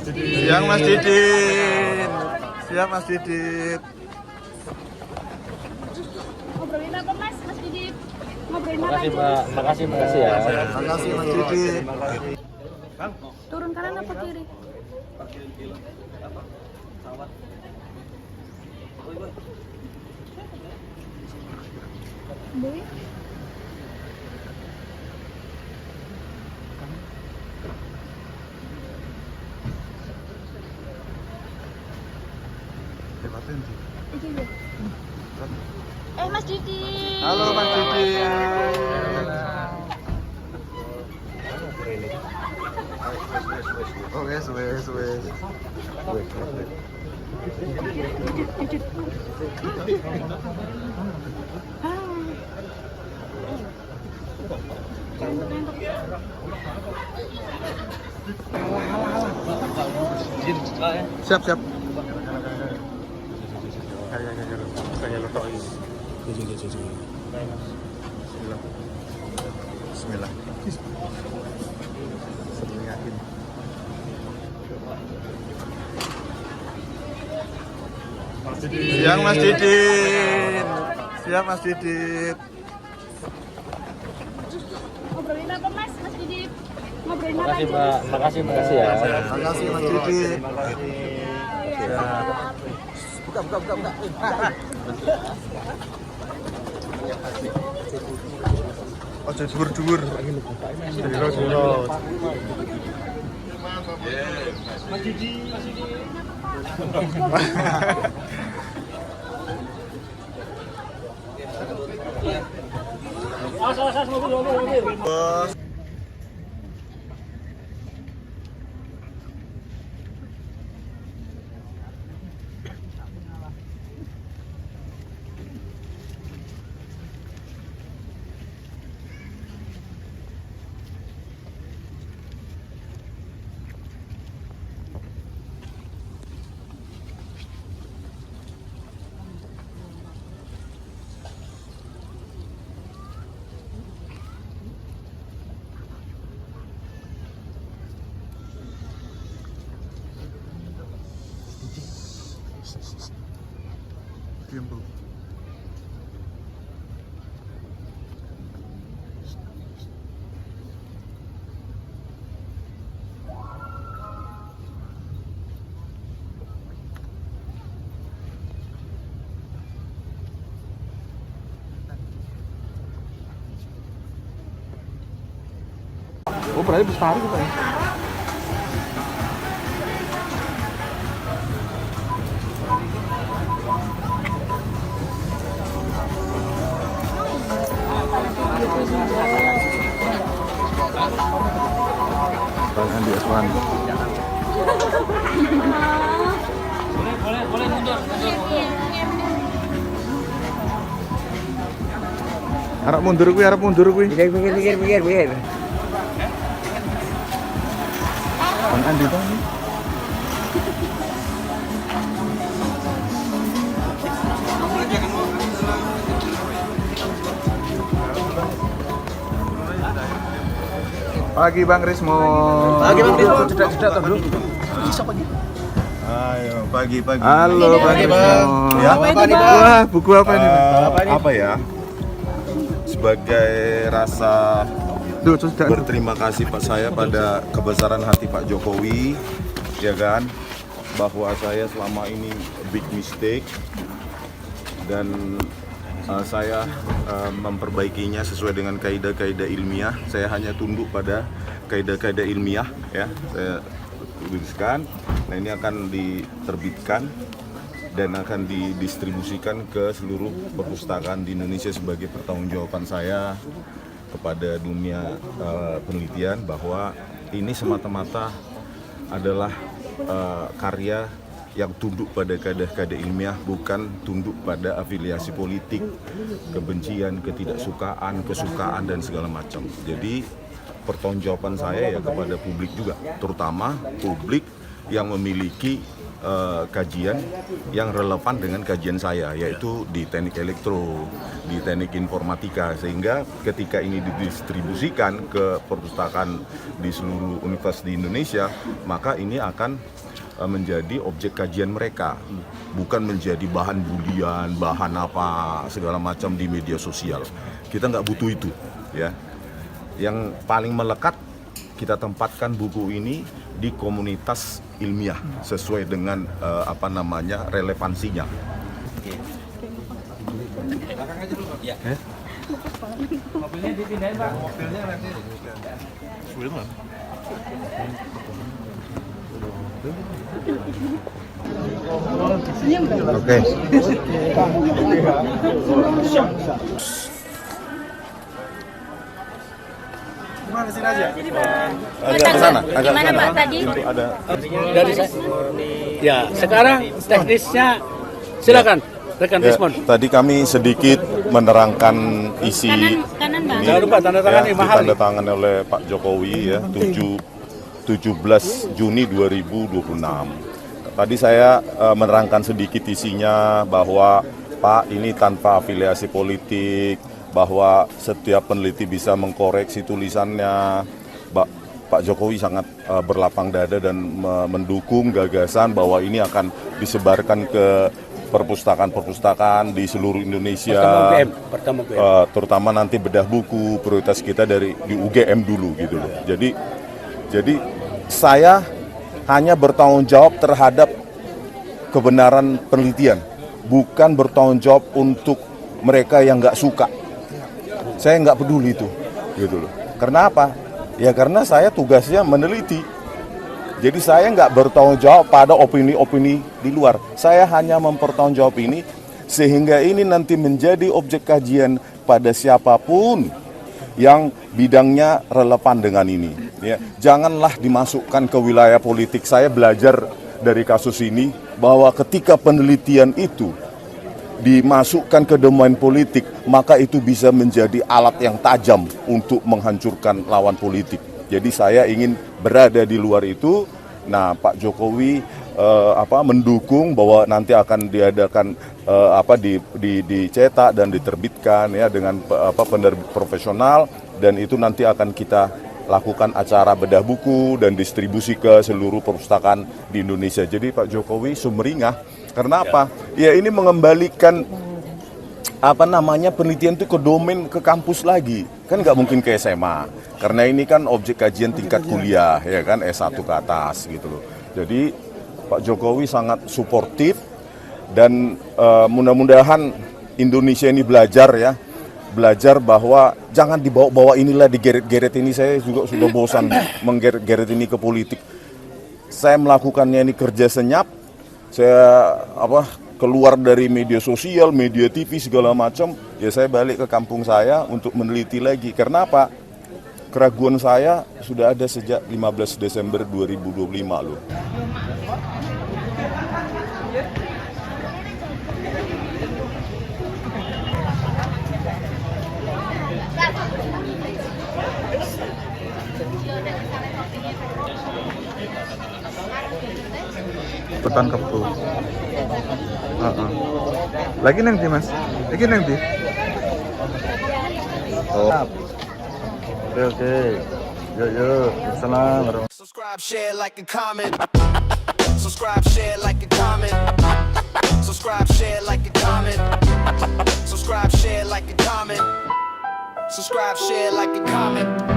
Siang Mas Didit. Siap Mas Didit. Ngobrolin apa Mas Didit? Ngobrolin apa? Makasih ya. Makasih Mas Didit. Turun kanan apa kiri? Boy. Iki ya. Mas Didit. Halo Mas Didit. Oh, wes. Siap. Bismillah. Yakin. Siang Mas Didit. Siap Mas Didit. Ngobrolin apa Mas Didit? Ngobrolin apa? Makasih ya. Makasih Mas Didit. Buka. Oh, dhuwur. Diro. Mas Didi. Mobil. Bos. Diam, Bu. Oh, berarti bestari Pak ya? Bang Andi Aswan. Boleh mundur. Arep mundur kuwi. Pikir. Bang Andi Bang. Pagi Bang Rismo. Cedak dulu. Ayo pagi. Halo Bang Pagi, Rismo. Bang. Ya, Apa nih, Bang? Wah, buku apa ini? Bang? Apa ya? Sebagai rasa Duh, sudah. berterima kasih Pak saya pada kebesaran hati Pak Jokowi, ya kan, bahwa saya selama ini big mistake dan saya memperbaikinya sesuai dengan kaidah-kaidah ilmiah. Saya hanya tunduk pada kaidah-kaidah ilmiah, ya. Saya tuliskan. Nah, ini akan diterbitkan dan akan didistribusikan ke seluruh perpustakaan di Indonesia sebagai pertanggungjawaban saya kepada dunia penelitian bahwa ini semata-mata adalah karya yang tunduk pada kaidah-kaidah ilmiah, bukan tunduk pada afiliasi politik, kebencian, ketidaksukaan, kesukaan, dan segala macam. Jadi pertanggungjawaban saya ya kepada publik juga, terutama publik yang memiliki kajian yang relevan dengan kajian saya, yaitu di teknik elektro, di teknik informatika, sehingga ketika ini didistribusikan ke perpustakaan di seluruh universitas di Indonesia, maka ini akan menjadi objek kajian mereka, bukan menjadi bahan bulian, bahan apa segala macam di media sosial. Kita nggak butuh itu, ya. Yang paling melekat, kita tempatkan buku ini di komunitas ilmiah sesuai dengan relevansinya. Belakang aja dulu, Pak. Ya. Mobilnya dipindahin, Pak. Mobilnya nanti. Oke. Gimana sini aja? Agak ke sana, agak Gimana sana. Pak tadi? Itu ada. Dari saya. Ya, sekarang teknisnya silakan rekan Ya, respon. tadi kami sedikit menerangkan isi Kanan Bang. Jangan lupa tanda tangan ya, nih mahal. ditandatangani oleh Pak Jokowi ya 17 Juni 2026. Tadi saya menerangkan sedikit isinya bahwa Pak ini tanpa afiliasi politik, bahwa setiap peneliti bisa mengkoreksi tulisannya. Pak Jokowi sangat berlapang dada dan mendukung gagasan bahwa ini akan disebarkan ke perpustakaan-perpustakaan di seluruh Indonesia. Pertama UGM. Terutama nanti bedah buku, prioritas kita di UGM dulu gitu loh. Jadi saya hanya bertanggung jawab terhadap kebenaran penelitian, bukan bertanggung jawab untuk mereka yang nggak suka. Saya nggak peduli itu, gitu loh. Karena apa? Ya karena saya tugasnya meneliti. Jadi saya nggak bertanggung jawab pada opini-opini di luar. Saya hanya mempertanggung jawab ini sehingga ini nanti menjadi objek kajian pada siapapun yang bidangnya relevan dengan ini. Ya, janganlah dimasukkan ke wilayah politik. Saya belajar dari kasus ini bahwa ketika penelitian itu dimasukkan ke domain politik, maka itu bisa menjadi alat yang tajam untuk menghancurkan lawan politik. Jadi saya ingin berada di luar itu. Nah, Pak Jokowi mendukung bahwa nanti akan diadakan dicetak dan diterbitkan ya dengan penerbit profesional, dan itu nanti akan kita lakukan acara bedah buku dan distribusi ke seluruh perpustakaan di Indonesia. Jadi Pak Jokowi sumringah karena apa? Ya ini mengembalikan penelitian itu ke domain, ke kampus lagi. Kan nggak mungkin ke SMA. Karena ini kan objek kajian tingkat kuliah, ya kan, S1 ke atas gitu loh. Jadi Pak Jokowi sangat suportif dan mudah-mudahan Indonesia ini belajar bahwa jangan dibawa-bawa inilah, digeret-geret ini. Saya juga sudah bosan menggeret-geret ini ke politik. Saya melakukannya ini kerja senyap. Saya keluar dari media sosial, media TV segala macam, ya saya balik ke kampung saya untuk meneliti lagi. Karena apa? Keraguan saya sudah ada sejak 15 Desember 2025 loh. Hutan kepu. Lagi nanti Mas. Lagi nanti. Oh. Oke. Yo. Assalamualaikum. Subscribe, share, like, and comment. Subscribe, share, like, and comment. Subscribe, share, like, and comment. Subscribe, share, like, and comment. Subscribe, share, like, and comment.